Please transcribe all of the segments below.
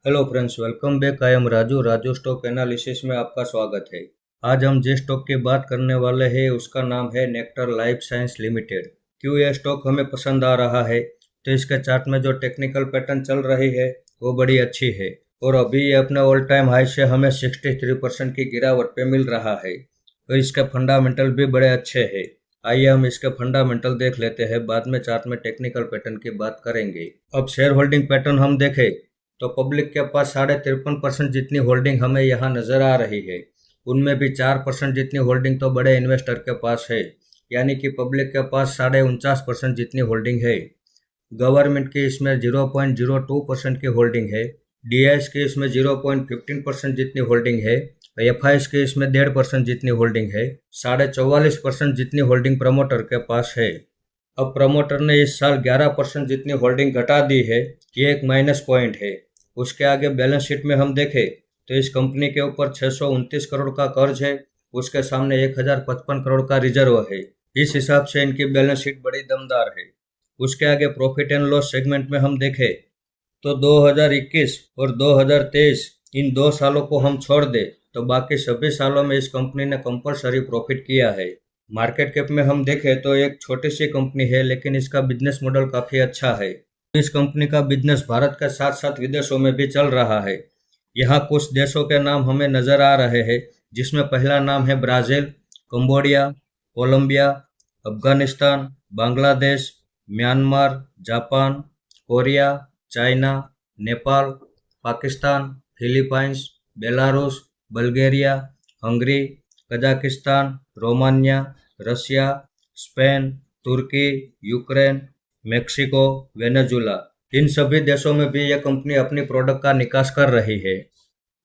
Hello friends, welcome back. I am Raju stock analysis में आपका स्वागत है। आज हम जिस स्टॉक की बात करने वाले हैं उसका नाम है नेक्टर लाइफ साइंस लिमिटेड। क्यों यह स्टॉक हमें पसंद आ रहा है? तो इसके चार्ट में जो टेक्निकल पैटर्न चल रही है वो बड़ी अच्छी है और अभी ये अपने ऑल टाइम हाई से हमें 63% की गिरावट पे मिल रहा है। तो इसके फंडामेंटल भी बड़े अच्छे हैं। आइए हम इसके फंडामेंटल देख लेते हैं, बाद में चार्ट में टेक्निकल पैटर्न की बात करेंगे। अब शेयर होल्डिंग पैटर्न हम देखें तो पब्लिक के पास 53.5% जितनी होल्डिंग हमें यहाँ नजर आ रही है। उनमें भी 4% जितनी होल्डिंग तो बड़े इन्वेस्टर के पास है, यानी कि पब्लिक के पास 49.5% जितनी होल्डिंग है। गवर्नमेंट की इसमें 0.02% की होल्डिंग है। डीआईएस की इसमें 0.15% जितनी होल्डिंग है। एफआईएस की इसमें 1.5% जितनी होल्डिंग है। 44.5% जितनी होल्डिंग प्रमोटर के पास है। अब प्रमोटर ने इस साल 11% जितनी होल्डिंग घटा दी है, ये एक माइनस पॉइंट है। उसके आगे बैलेंस शीट में हम देखें तो इस कंपनी के ऊपर 629 करोड़ का कर्ज है, उसके सामने 1055 करोड़ का रिजर्व है। इस हिसाब से इनकी बैलेंस शीट बड़ी दमदार है। उसके आगे प्रॉफिट एंड लॉस सेगमेंट में हम देखें तो 2021 और 2023 इन 2 सालों को हम छोड़ दें तो बाकी सभी सालों में इस कंपनी ने कंपलसरी प्रॉफिट किया है। मार्केट कैप में हम देखें तो एक छोटी सी कंपनी है, लेकिन इसका बिजनेस मॉडल काफ़ी अच्छा है। इस कंपनी का बिजनेस भारत के साथ साथ विदेशों में भी चल रहा है। यहाँ कुछ देशों के नाम हमें नज़र आ रहे हैं, जिसमें पहला नाम है Brazil, Cambodia, Colombia, Afghanistan, Bangladesh, Myanmar, Japan, Korea, China, Nepal, Pakistan, Philippines, Belarus, Bulgaria, Hungary, Kazakhstan, Romania, Russia, Spain, तुर्की, यूक्रेन, मेक्सिको, वेनेजुला। इन सभी देशों में भी यह कंपनी अपनी प्रोडक्ट का निकास कर रही है,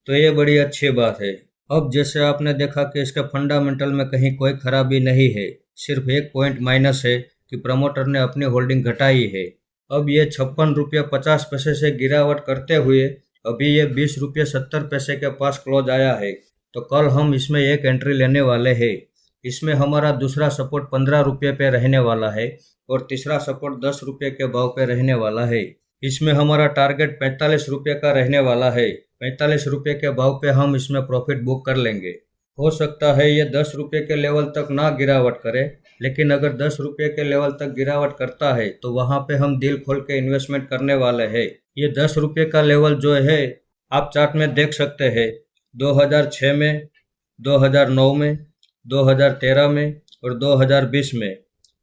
तो ये बड़ी अच्छी बात है। अब जैसे आपने देखा कि इसके फंडामेंटल में कहीं कोई खराबी नहीं है, सिर्फ एक पॉइंट माइनस है कि प्रमोटर ने अपनी होल्डिंग घटाई है। अब ये 56 रुपये 50 पैसे से गिरावट करते हुए अभी ये 20 रुपये 70 पैसे के पास क्लोज आया है। तो कल हम इसमें एक एंट्री लेने वाले हैं। इसमें हमारा दूसरा सपोर्ट 15 रुपये पे रहने वाला है और तीसरा सपोर्ट 10 रुपये के भाव पे रहने वाला है। इसमें हमारा टारगेट 45 रुपये का रहने वाला है। 45 रुपये के भाव पे हम इसमें प्रॉफिट बुक कर लेंगे। हो सकता है ये 10 रुपये के लेवल तक ना गिरावट करे, लेकिन अगर 10 रुपये के लेवल तक गिरावट करता है तो वहाँ पे हम दिल खोल के इन्वेस्टमेंट करने वाले हैं। ये 10 रुपये का लेवल जो है आप चार्ट में देख सकते हैं। 2006 में, 2009 में, 2013 में और 2020 में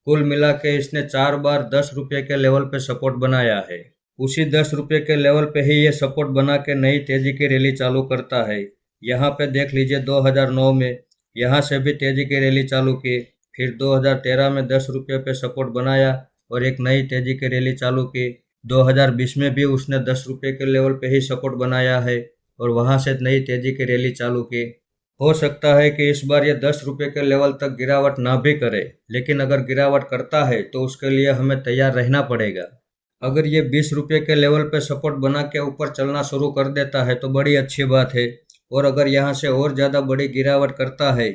कुल मिला के इसने 4 बार 10 रुपये के लेवल पे सपोर्ट बनाया है। उसी 10 रुपये के लेवल पे ही ये सपोर्ट बना के नई तेजी की रैली चालू करता है। यहाँ पे देख लीजिए 2009 में यहाँ से भी तेजी की रैली चालू की, फिर 2013 में 10 रुपये पे सपोर्ट बनाया और एक नई तेजी की रैली चालू की। 2020 में भी उसने 10 रुपये के लेवल पे ही सपोर्ट बनाया है और वहाँ से नई तेजी की रैली चालू की। हो सकता है कि इस बार ये 10 रुपये के लेवल तक गिरावट ना भी करे, लेकिन अगर गिरावट करता है तो उसके लिए हमें तैयार रहना पड़ेगा। अगर ये 20 रुपये के लेवल पे सपोर्ट बना के ऊपर चलना शुरू कर देता है तो बड़ी अच्छी बात है, और अगर यहाँ से और ज़्यादा बड़ी गिरावट करता है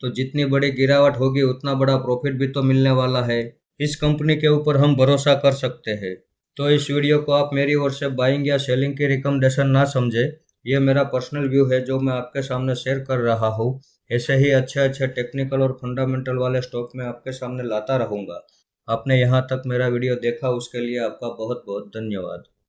तो जितनी बड़ी गिरावट होगी उतना बड़ा प्रॉफिट भी तो मिलने वाला है। इस कंपनी के ऊपर हम भरोसा कर सकते हैं। तो इस वीडियो को आप मेरी ओर से बाइंग या सेलिंग की रिकमेंडेशन ना समझे, ये मेरा पर्सनल व्यू है जो मैं आपके सामने शेयर कर रहा हूँ। ऐसे ही अच्छे अच्छे टेक्निकल और फंडामेंटल वाले स्टॉक मैं आपके सामने लाता रहूँगा। आपने यहाँ तक मेरा वीडियो देखा उसके लिए आपका बहुत बहुत धन्यवाद।